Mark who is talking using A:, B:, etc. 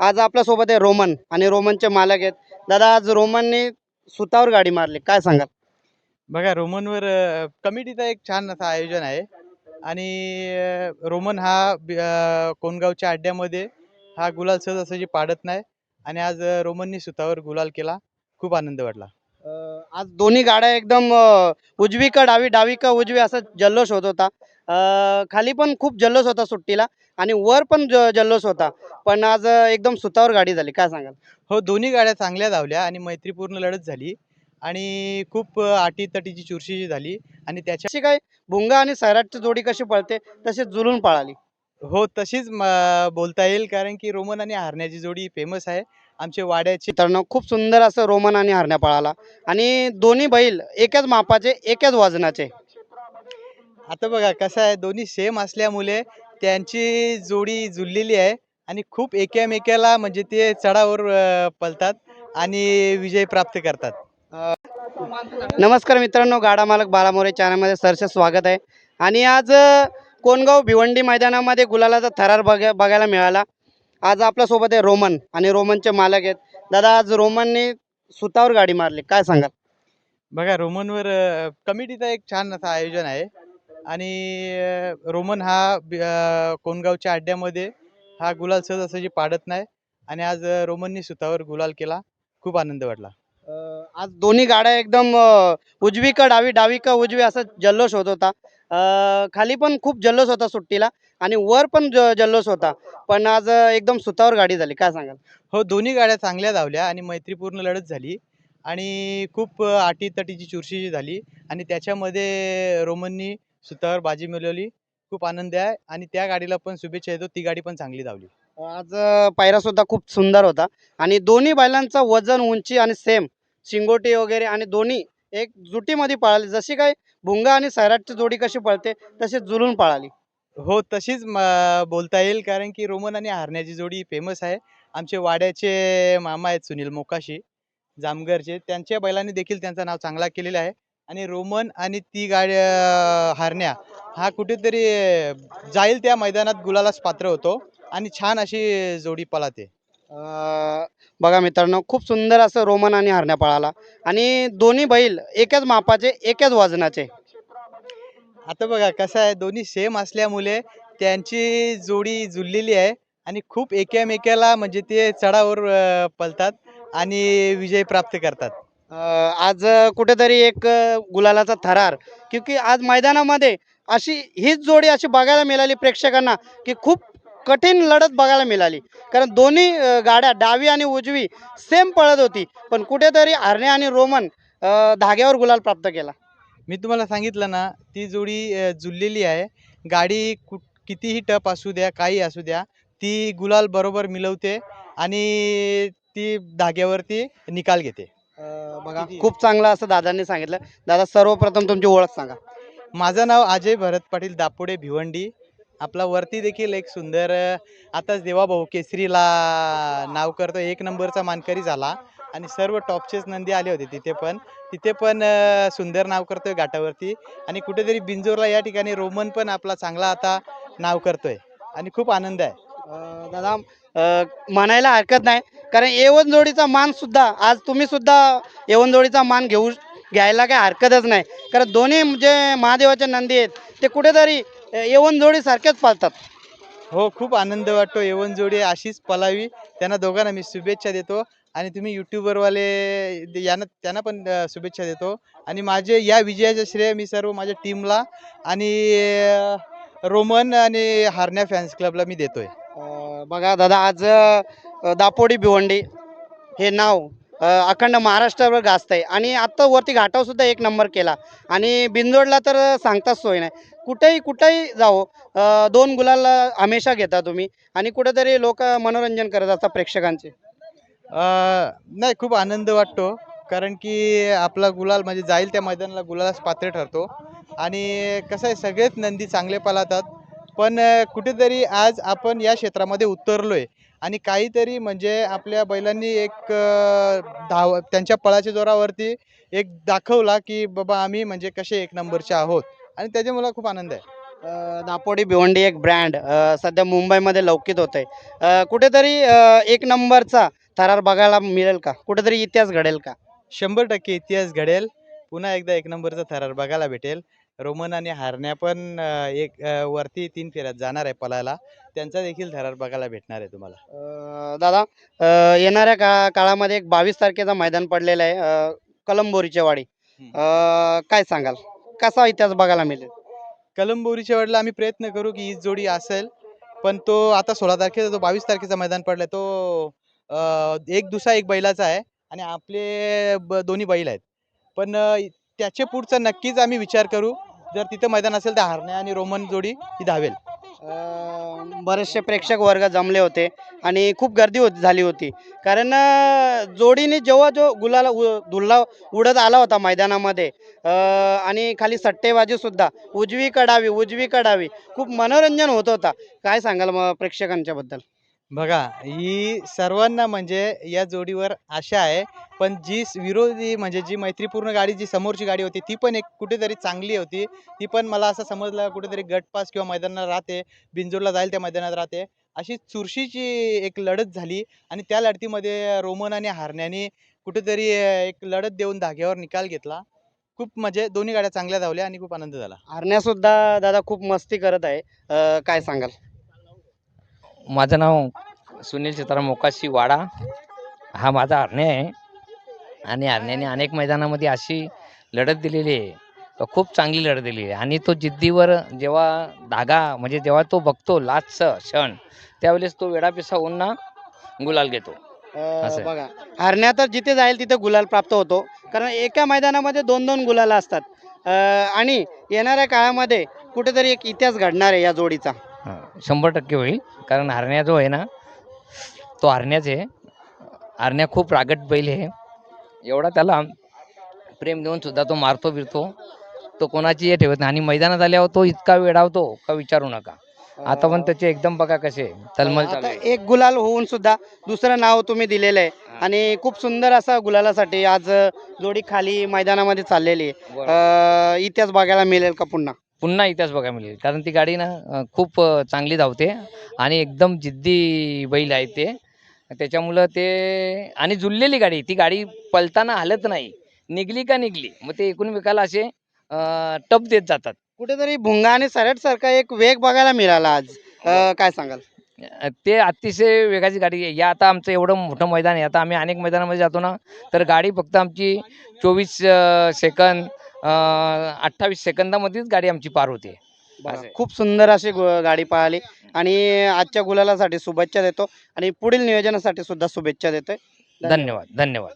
A: आज आपल्यासोबत आहे रोमन आणि रोमनचे मालक आहेत. दादा, आज रोमनने सुतावर गाडी मारली, काय सांगाल?
B: बघा रोमनवर कमिटीचं एक छान असं आयोजन आहे आणि रोमन हा कोणगावच्या अड्ड्यामध्ये हा गुलाल सहजासहजी पाडत नाही आणि आज रोमननी सुतावर गुलाल केला. खूप आनंद वाटला.
A: आज दोन्ही गाड्या एकदम उजवी का डावी, डावी का उजवी असा जल्लोष होत होता. खाली पण खूप जल्लोष होता सुट्टीला आणि वर पण जल्लोष होता. पण आज एकदम सुतावर गाडी झाली, काय सांगाल?
B: हो, दोन्ही गाड्या चांगल्या धावल्या आणि मैत्रीपूर्ण लढत झाली आणि खूप अटीतटीची चुरशी झाली आणि त्याच्या
A: अशी काय भुंगा आणि सैराटची जोडी कशी पळते तशीच जुलून पळाली.
B: हो, तशीच बोलता येईल कारण की रोमन आणि हरण्याची जोडी फेमस आहे. आमचे वाड्याचे
A: मित्रांनो, खूप सुंदर असं रोमन आणि हरण्या पळाला आणि दोन्ही बैल एकाच मापाचे एकाच वजनाचे.
B: आता बघा कसं आहे, दोन्ही सेम असल्यामुळे त्यांची जोडी जुळलेली आहे आणि खूप एकामेकाला म्हणजे ते चढावर पळतात आणि विजय प्राप्त करतात.
A: नमस्कार मित्रांनो, गाडा मालक बालामोरे चॅनलमध्ये सरसे स्वागत आहे. आणि आज कोणगाव भिवंडी मैदानामध्ये गुलालाचा थरार बघायला मिळाला. आज आपल्यासोबत आहे रोमन आणि रोमनचे मालक आहेत. दादा, आज रोमनने सुतावर गाडी मारली, काय सांगाल?
B: बघा रोमनवर कमिटीचं एक छान असं आयोजन आहे आणि रोमन हा कोणगावच्या अड्ड्यामध्ये हा गुलाल सहजासहजी पाडत नाही आणि आज रोमननी सुतावर गुलाल केला. खूप आनंद वाटला.
A: आज दोन्ही गाड्या एकदम उजवी का डावी, डावी का उजवी असा जल्लोष होत होता. खाली पण खूप जल्लोष होता सुट्टीला आणि वर पण जल्लोष होता. पण आज एकदम सुतावर गाडी झाली, काय सांगाल?
B: हो, दोन्ही गाड्या चांगल्या धावल्या आणि मैत्रीपूर्ण लढत झाली आणि खूप अटीतटीची चुरशी झाली आणि त्याच्यामध्ये रोमननी सुतावर बाजी मिळवली. खूप आनंद आहे आणि त्या गाडीला पण शुभेच्छा देतो. ती गाडी पण चांगली धावली.
A: आज पायरा सुद्धा खूप सुंदर होता आणि दोन्ही बैलांचं वजन, उंची आणि सेम शिंगोटी वगैरे आणि दोन्ही एक जुटीमध्ये पळाली. जशी काय भुंगा आणि सैराटची जोडी कशी पळते तशी जुलून पळाली.
B: हो, तशीच बोलता येईल कारण की रोमन आणि हरण्याची जोडी फेमस आहे. आमचे वाड्याचे मामा आहेत सुनील मोकाशी, जामगरचे. त्यांच्या बैलांनी देखील त्यांचं नाव चांगला केलेलं आहे आणि रोमन आणि ती गाडी हरण्या हा कुठेतरी जाईल त्या मैदानात गुलालास पात्र होतो आणि छान अशी जोडी पळते.
A: बघा मित्रांनो, खूप सुंदर असं रोमन आणि हरण्या पळाला आणि दोन्ही बैल एकाच मापाचे एकाच वजनाचे.
B: आता बघा कसं आहे, दोन्ही सेम असल्यामुळे त्यांची जोडी जुळलेली आहे आणि खूप एकामेकाला म्हणजे ते चढावर पळतात आणि विजय प्राप्त करतात.
A: आज कुठेतरी एक गुलालाचा थरार, क्योंकि आज मैदानामध्ये अशी हीच जोडी अशी बघायला मिळाली प्रेक्षकांना, की खूप कठीण लढत बघायला मिळाली. कारण दोन्ही गाड्या डावी आणि उजवी सेम पळत होती, पण कुठेतरी हरणे आणि रोमन धाग्यावर गुलाल प्राप्त केला.
B: मी तुम्हाला सांगितलं ना, ती जोडी जुळलेली आहे. गाडी कितीही टफ असू द्या, काही असू द्या, ती गुलाल बरोबर मिळवते आणि ती धाग्यावरती निकाल घेते.
A: बघा, खूप चांगलं असं दादांनी सांगितलं. दादा, सर्वप्रथम तुमची ओळख सांगा.
B: माझं नाव अजय भरत पाटील, दापोडे, भिवंडी. आपला वरती देखील एक सुंदर आताच देवाभाऊ केसरीला नाव करतो, एक नंबरचा मानकरी झाला आणि सर्व टॉपचेच नंदी आले होते तिथे पण सुंदर नाव करतोय घाटावरती आणि कुठेतरी बिंजोरला या ठिकाणी रोमन पण आपला चांगला आता नाव करतोय आणि खूप आनंद आहे.
A: दादा, म्हणायला हरकत नाही, कारण एवन जोडीचा मान सुद्धा आज तुम्ही सुद्धा एवन जोडीचा मान घ्यायला काही हरकतच नाही. कारण दोन्ही जे महादेवाचे नंदी आहेत ते कुठेतरी एवन जोडी सारखेच पाळतात.
B: हो, खूप आनंद वाटतो. येवून जोडी अशीच पलावी. त्यांना दोघांना मी शुभेच्छा देतो आणि तुम्ही यूट्यूबरवाले यांना त्यांना पण शुभेच्छा देतो आणि माझे या विजयाचे श्रेय मी सर्व माझ्या टीमला आणि रोमन आणि हारण्या फॅन्स क्लबला मी देतोय.
A: बघा दादा, आज दापोडी भिवंडी हे नाव अखंड महाराष्ट्रावर गाजत आहे आणि आत्ता वरती घाटावर सुद्धा एक नंबर केला आणि बिंजोडला तर सांगताच सोय नाही. कुठेही जाओ, दोन गुलाल हमेशा घेता तुम्ही आणि कुठेतरी लोक मनोरंजन करत असतात प्रेक्षकांचे.
B: नाही, खूप आनंद वाटतो कारण की आपला गुलाल म्हणजे जाईल त्या मैदानाला गुलालाच पात्र ठरतो आणि कसं आहे, सगळेच नंदी चांगले पळतात पण कुठेतरी आज आपण या क्षेत्रामध्ये उतरलोय आणि काहीतरी म्हणजे आपल्या बैलांनी एक त्यांच्या पळाच्या जोरावरती एक दाखवला की बाबा आम्ही म्हणजे कसे एक नंबरचे आहोत आणि त्याच्यामुळे खूप आनंद आहे.
A: दापोडी भिवंडी एक ब्रँड सध्या मुंबईमध्ये लौकिक होत आहे. कुठेतरी एक नंबरचा थरार बघायला मिळेल का? कुठेतरी इतिहास घडेल का?
B: 100% इतिहास घडेल. पुन्हा एकदा एक नंबरचा थरार बघायला भेटेल. रोमन आणि हारण्या पण वरती 3 फेऱ्यात जाणार आहे पळायला. त्यांचा देखील थरार बघायला भेटणार आहे तुम्हाला.
A: दादा, येणाऱ्या काळामध्ये एक 22 तारखेचा मैदान पडलेलं आहे, कलंबोरीच्या वाडी. काय सांगाल, कसा इतिहास बघायला मिळेल?
B: कलंबोरीच्या वेळेला आम्ही प्रयत्न करू की हीच जोडी असेल, पण तो आता 16 तारखेचा जो 22 तारखेचा मैदान पडलाय तो एक दुसरा एक बैलाचा आहे आणि आपले दोन्ही बैल आहेत. पण त्याच्या पुढचा नक्कीच आम्ही विचार करू. जर तिथं मैदान असेल तर हारण्या आणि रोमन जोडी ही धावेल.
A: बरेचसे प्रेक्षक वर्ग जमले होते आणि खूप गर्दी झाली होती, कारण जोडीने जेव्हा जो गुलाला धुल्ला उडत आला होता मैदानामध्ये, आणि खाली सट्टेबाजी सुद्धा उजवी कडावी खूप मनोरंजन होत होता. काय सांगाल मग प्रेक्षकांच्या बद्दल?
B: बघा, ही सर्वांना म्हणजे या जोडीवर आशा आहे, पण जी विरोधी म्हणजे जी मैत्रीपूर्ण गाडी जी समोरची गाडी होती ती पण एक कुठेतरी चांगली होती. ती पण मला असं समजलं कुठेतरी गटपास किंवा मैदानात राहते, बिनजोडला जाईल त्या मैदानात राहते. अशी चुरशीची एक लढत झाली आणि त्या लढतीमध्ये रोमन आणि हारण्याने कुठेतरी एक लढत देऊन धाग्यावर निकाल घेतला. खूप म्हणजे दोन्ही गाड्या चांगल्या धावल्या आणि खूप आनंद झाला.
A: हरण्या सुद्धा दादा खूप मस्ती करत आहे. काय सांगाल?
C: माझं नाव सुनील सीताराम मोकाशी वाडा. हा माझा हरण्या आहे आणि हरण्याने अनेक मैदानामध्ये अशी लढत दिलेली आहे, खूप चांगली लढत दिलेली आहे. आणि तो जिद्दीवर जेव्हा धागा म्हणजे जेव्हा तो बघतो लास्टचा क्षण, त्यावेळेस तो वेडापिसा होऊन ना गुलाल घेतो. असं आहे.
A: बघा, हरण्या तर जिथे जाईल तिथे गुलाल प्राप्त होतो, कारण एका मैदानामध्ये 2-2 गुलाल असतात. आणि येणाऱ्या काळामध्ये कुठेतरी एक इतिहास घडणार आहे या जोडीचा.
C: 100% होईल, कारण हरण्या जो आहे ना तो हरण्याच आहे. हरण्या खूप रागट बैल आहे. एवढा त्याला प्रेम देऊन सुद्धा तो मारतो बिरतो, तो कोणाची हे ठेवत नाही. आणि मैदानात आल्यावर तो इतका वेडावतो का विचारू नका. आता पण त्याचे एकदम बघा कसे तलमल चालू
A: आता
C: आहे.
A: एक गुलाल होऊन सुद्धा दुसरं नाव तुम्ही दिलेलं आहे आणि खूप सुंदर असा गुलालासाठी आज जोडी खाली मैदानामध्ये चाललेली आहे. इतिहास बघायला मिळेल का पुन्हा?
C: पुन्हा इतिहास बघायला मिळेल, कारण ती गाडी ना खूप चांगली धावते आणि एकदम जिद्दी बैल आहे ते. त्याच्यामुळं ते आणि जुळलेली गाडी, ती गाडी पळताना हलत नाही, निघली का निघली. मग ते एकूणमेकाला असे टप देत जातात.
A: कुठेतरी भुंगा आणि सरटसारखा एक वेग बघायला मिळाला आज. काय सांगाल?
C: ते अतिशय वेगाची गाडी आहे. या आता आमचं एवढं मोठं मैदान आहे, आता आम्ही अनेक मैदानामध्ये जातो ना, तर गाडी फक्त आमची 24 सेकंद 28 सेकंदामध्येच गाडी आमची पार होते. असं आहे.
A: खूप सुंदर अशी गाडी पळाली आणि आजच्या गुलालासाठी शुभेच्छा देतो आणि पुढील नियोजनासाठी सुद्धा शुभेच्छा देतोय.
C: धन्यवाद.